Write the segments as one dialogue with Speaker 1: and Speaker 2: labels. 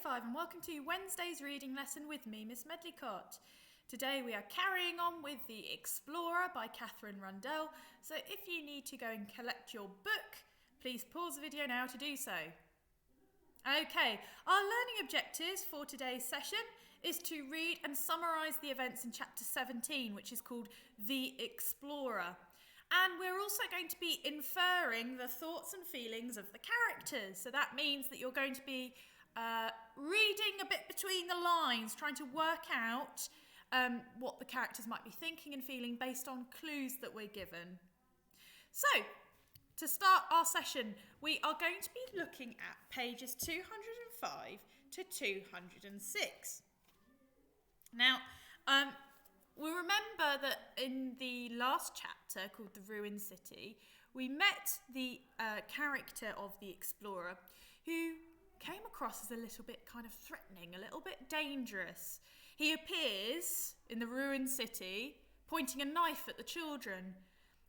Speaker 1: 5 and welcome to Wednesday's reading lesson with me, Miss Medlicott. Today we are carrying on with The Explorer by Catherine Rundell, so if you need to go and collect your book, please pause the video now to do so. Okay, our learning objectives for today's session is to read and summarise the events in chapter 17, which is called The Explorer. And we're also going to be inferring the thoughts and feelings of the characters. So that means that you're going to be reading a bit between the lines, trying to work out what the characters might be thinking and feeling based on clues that we're given. So, to start our session, we are going to be looking at pages 205 to 206. Now, we remember that in the last chapter, called The Ruined City, we met the character of the explorer, who came across as a little bit kind of threatening, a little bit dangerous. He appears in the ruined city, pointing a knife at the children.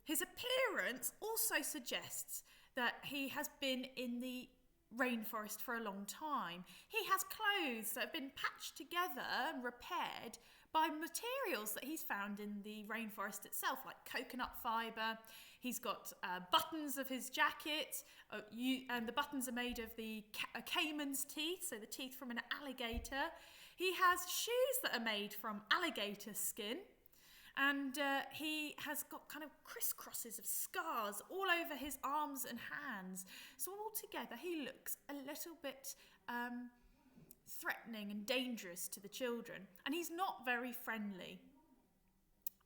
Speaker 1: His appearance also suggests that he has been in the rainforest for a long time. He has clothes that have been patched together and repaired by materials that he's found in the rainforest itself, like coconut fibre. He's got buttons of his jacket, and the buttons are made of the caiman's teeth, so the teeth from an alligator. He has shoes that are made from alligator skin, and he has got kind of crisscrosses of scars all over his arms and hands. So altogether, he looks a little bit threatening and dangerous to the children, and he's not very friendly.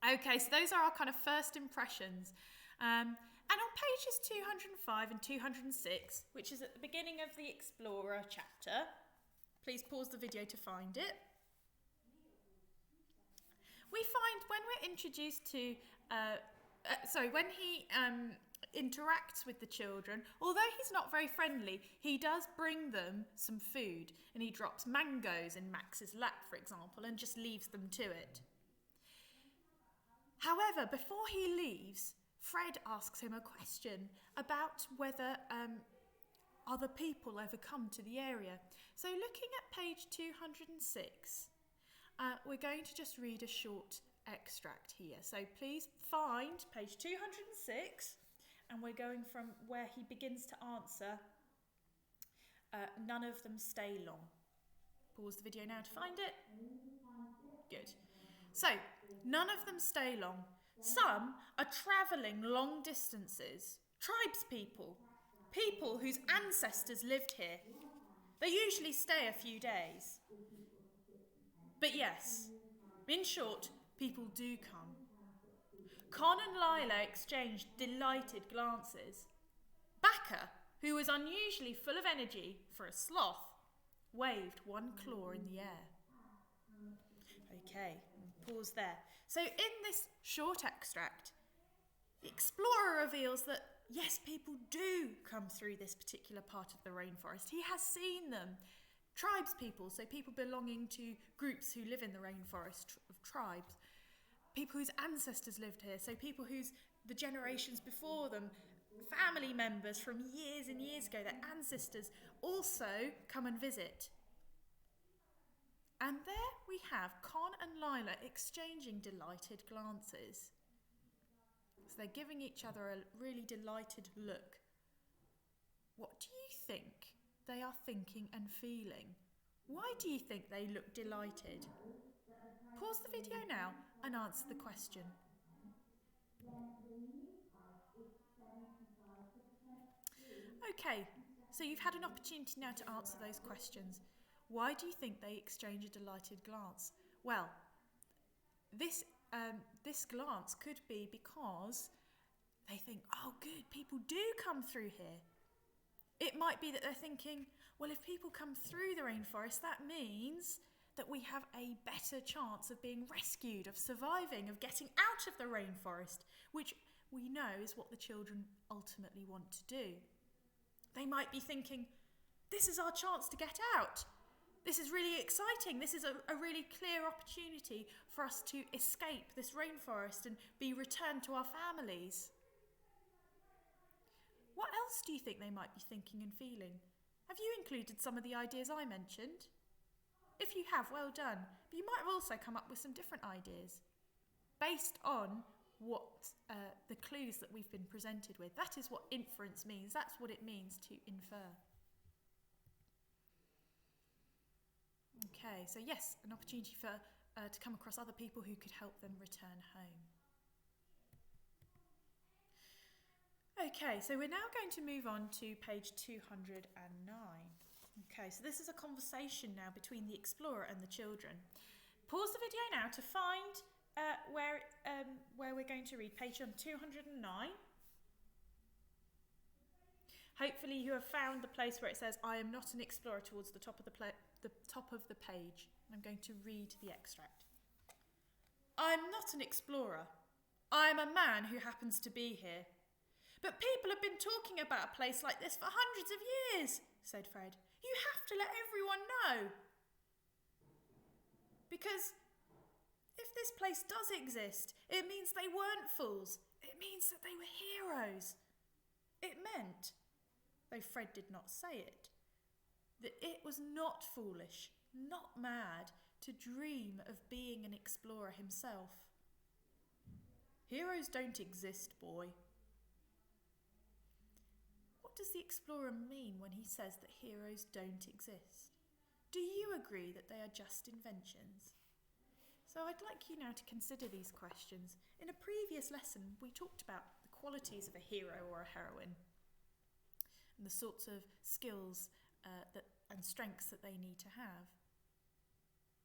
Speaker 1: Okay, so those are our kind of first impressions. And on pages 205 and 206, which is at the beginning of the Explorer chapter, please pause the video to find it. We find when we're introduced to, when he interacts with the children, although he's not very friendly, he does bring them some food, and he drops mangoes in Max's lap, for example, and just leaves them to it. However, before he leaves, Fred asks him a question about whether other people ever come to the area. So looking at page 206, we're going to just read a short extract here. So please find page 206, and we're going from where he begins to answer, none of them stay long. Pause the video now to find it. Good. So, none of them stay long. Some are travelling long distances. Tribespeople, people whose ancestors lived here. They usually stay a few days. But yes, in short, people do come. Con and Lila exchanged delighted glances. Backer, who was unusually full of energy for a sloth, waved one claw in the air. Okay, pause there. So in this short extract, the explorer reveals that, yes, people do come through this particular part of the rainforest. He has seen them. Tribespeople, so people belonging to groups who live in the rainforest of tribes. People whose ancestors lived here, so people whose the generations before them, family members from years and years ago, their ancestors also come and visit. And there we have Con and Lila exchanging delighted glances. So they're giving each other a really delighted look. What do you think they are thinking and feeling? Why do you think they look delighted? Pause the video now and answer the question. Okay, so you've had an opportunity now to answer those questions. Why do you think they exchange a delighted glance? Well, this glance could be because they think, oh good, people do come through here. It might be that they're thinking, well, if people come through the rainforest, that means that we have a better chance of being rescued, of surviving, of getting out of the rainforest, which we know is what the children ultimately want to do. They might be thinking, this is our chance to get out. This is really exciting. This is a really clear opportunity for us to escape this rainforest and be returned to our families. What else do you think they might be thinking and feeling? Have you included some of the ideas I mentioned? If you have, well done. But you might have also come up with some different ideas based on what the clues that we've been presented with. That is what inference means. That's what it means to infer. Okay, so yes, an opportunity for to come across other people who could help them return home. Okay, so we're now going to move on to page 209. Okay, so this is a conversation now between the explorer and the children. Pause the video now to find where we're going to read page 209. Hopefully you have found the place where it says, "I am not an explorer," towards the top of the top of the page. I'm going to read the extract. "I'm not an explorer. I'm a man who happens to be here. But people have been talking about a place like this for hundreds of years," said Fred. "You have to let everyone know. Because if this place does exist, it means they weren't fools. It means that they were heroes. It meant, though Fred did not say it, that it was not foolish, not mad, to dream of being an explorer himself. Heroes don't exist, boy." What does the explorer mean when he says that heroes don't exist? Do you agree that they are just inventions? So I'd like you now to consider these questions. In a previous lesson, we talked about the qualities of a hero or a heroine and the sorts of skills and strengths that they need to have.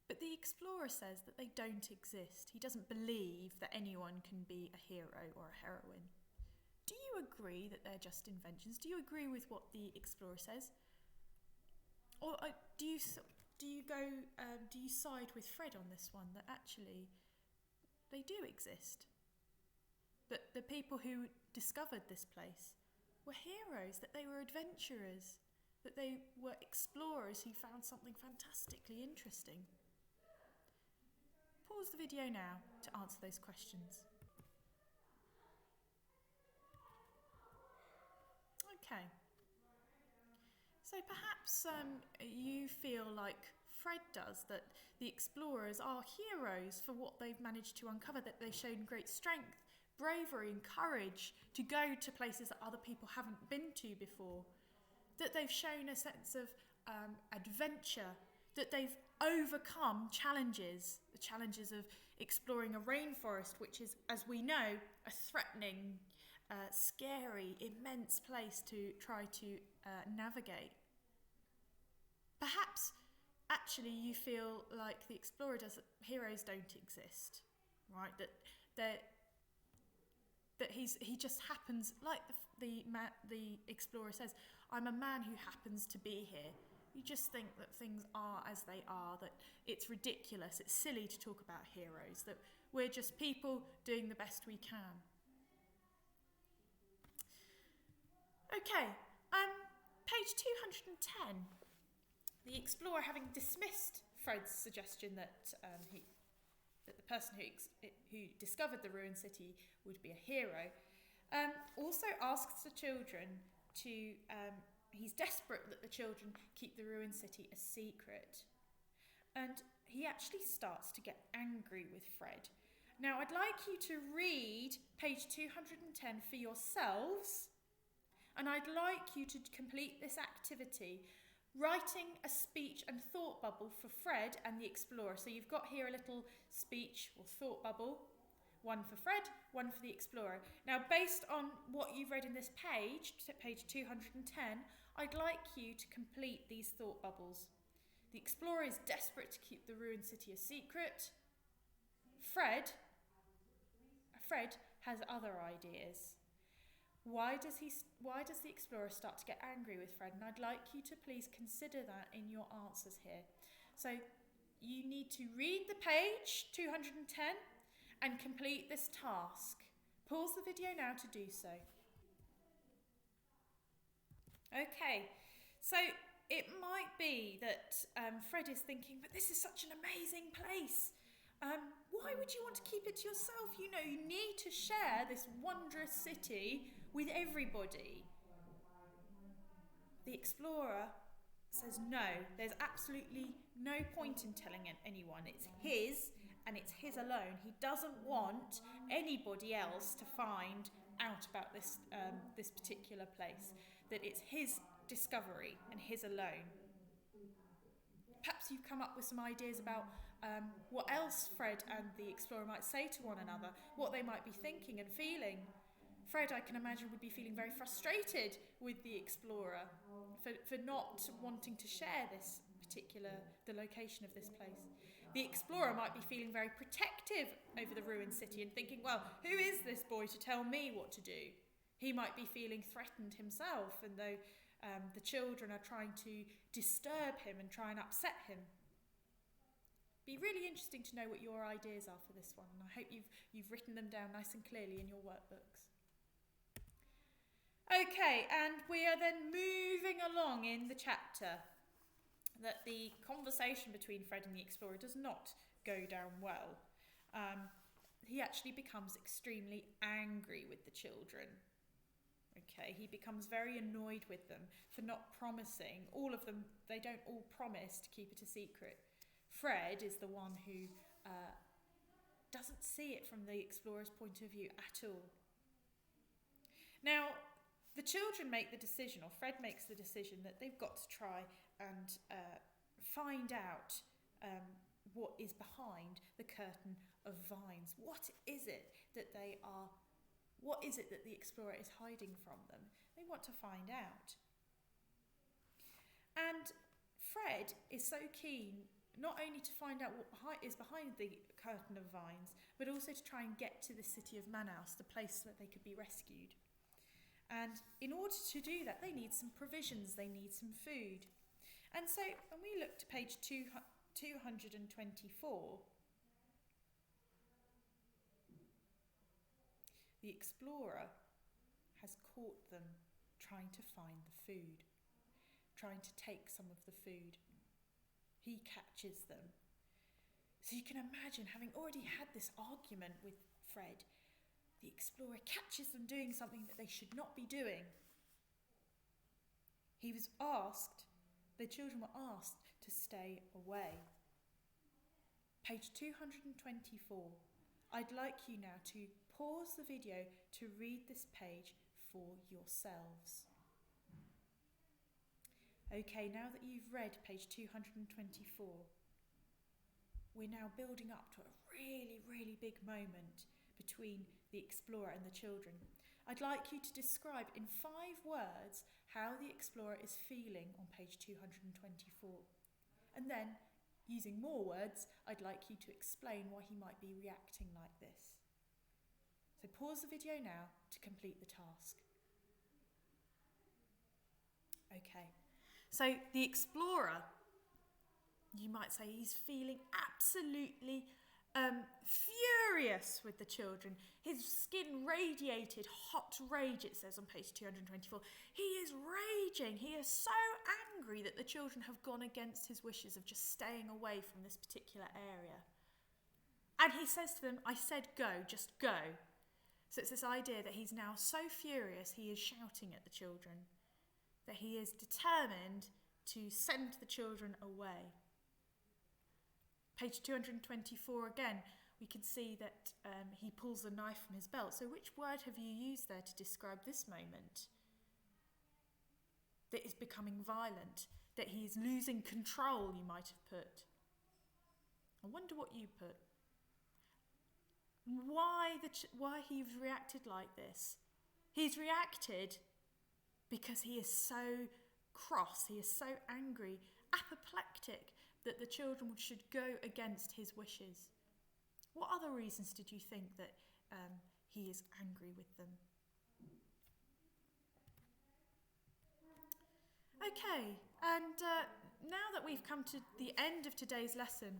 Speaker 1: But the explorer says that they don't exist. He doesn't believe that anyone can be a hero or a heroine. Do you agree that they're just inventions? Do you agree with what the explorer says? Or do you side with Fred on this one, that actually they do exist? That the people who discovered this place were heroes, that they were adventurers, that they were explorers who found something fantastically interesting? Pause the video now to answer those questions. Okay. So perhaps you feel like Fred does, that the explorers are heroes for what they've managed to uncover, that they've shown great strength, bravery and courage to go to places that other people haven't been to before, that they've shown a sense of adventure, that they've overcome challenges, the challenges of exploring a rainforest, which is, as we know, a threatening, scary, immense place to try to navigate. Perhaps actually you feel like the explorer does, that heroes don't exist, right? That he just happens, like the explorer says, "I'm a man who happens to be here." You just think that things are as they are, that it's ridiculous, it's silly to talk about heroes, that we're just people doing the best we can. Okay, page 210. The explorer, having dismissed Fred's suggestion that that the person who discovered the ruined city would be a hero, also asks the children to. He's desperate that the children keep the ruined city a secret, and he actually starts to get angry with Fred. Now, I'd like you to read page 210 for yourselves. And I'd like you to complete this activity, writing a speech and thought bubble for Fred and the explorer. So you've got here a little speech or thought bubble, one for Fred, one for the explorer. Now, based on what you've read in this page 210, I'd like you to complete these thought bubbles. The explorer is desperate to keep the ruined city a secret. Fred has other ideas. Why does the explorer start to get angry with Fred? And I'd like you to please consider that in your answers here. So you need to read the page 210 and complete this task. Pause the video now to do so. Okay, so it might be that Fred is thinking, but this is such an amazing place. Why would you want to keep it to yourself? You know, you need to share this wondrous city with everybody. The explorer says no, there's absolutely no point in telling anyone. It's his, and it's his alone. He doesn't want anybody else to find out about this particular place, that it's his discovery and his alone. Perhaps you've come up with some ideas about what else Fred and the explorer might say to one another, what they might be thinking and feeling. Fred, I can imagine, would be feeling very frustrated with the explorer for not wanting to share the location of this place. The explorer might be feeling very protective over the ruined city and thinking, well, who is this boy to tell me what to do? He might be feeling threatened himself, and though the children are trying to disturb him and try and upset him. Be really interesting to know what your ideas are for this one, and I hope you've written them down nice and clearly in your workbooks. Okay, and we are then moving along in the chapter. That the conversation between Fred and the explorer does not go down well. He actually becomes extremely angry with the children. Okay, he becomes very annoyed with them for not promising. All of them, they don't all promise to keep it a secret. Fred is the one who doesn't see it from the explorer's point of view at all. Now, the children make the decision, or Fred makes the decision, that they've got to try and find out what is behind the curtain of vines. What is it that the explorer is hiding from them? They want to find out. And Fred is so keen not only to find out what is behind the curtain of vines, but also to try and get to the city of Manaus, the place where they could be rescued. And in order to do that, they need some provisions, they need some food. And so when we look to page 224, the explorer has caught them trying to find the food, trying to take some of the food. He catches them. So you can imagine, having already had this argument with Fred, the explorer catches them doing something that they should not be doing. The children were asked to stay away. Page 224. I'd like you now to pause the video to read this page for yourselves. Okay, now that you've read page 224, we're now building up to a really, really big moment between the explorer and the children. I'd like you to describe in 5 words how the explorer is feeling on page 224. And then, using more words, I'd like you to explain why he might be reacting like this. So pause the video now to complete the task. Okay, so the explorer, you might say he's feeling absolutely furious with the children. His skin radiated hot rage, it says on page 224. He is raging. He is so angry that the children have gone against his wishes of just staying away from this particular area. And he says to them, I said go, just go. So it's this idea that he's now so furious he is shouting at the children, that he is determined to send the children away. Page 224 again, we can see that he pulls a knife from his belt. So which word have you used there to describe this moment? That is becoming violent, that he is losing control, you might have put. I wonder what you put. Why he's reacted like this? He's reacted because he is so cross, he is so angry, apoplectic, that the children should go against his wishes. What other reasons did you think that he is angry with them? Okay, and now that we've come to the end of today's lesson,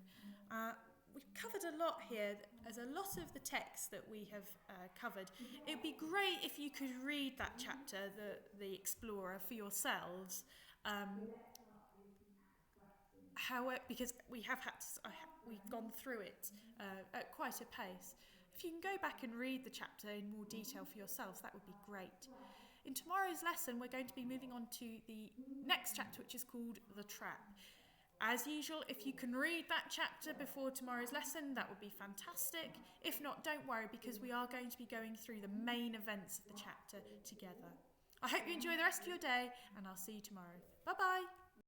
Speaker 1: we've covered a lot here. There's a lot of the text that we have covered. It would be great if you could read that chapter, the Explorer, for yourselves. Because we've gone through it at quite a pace. If you can go back and read the chapter in more detail for yourselves, that would be great. In tomorrow's lesson, we're going to be moving on to the next chapter, which is called The Trap. As usual, if you can read that chapter before tomorrow's lesson, that would be fantastic. If not, don't worry, because we are going to be going through the main events of the chapter together. I hope you enjoy the rest of your day, and I'll see you tomorrow. Bye-bye.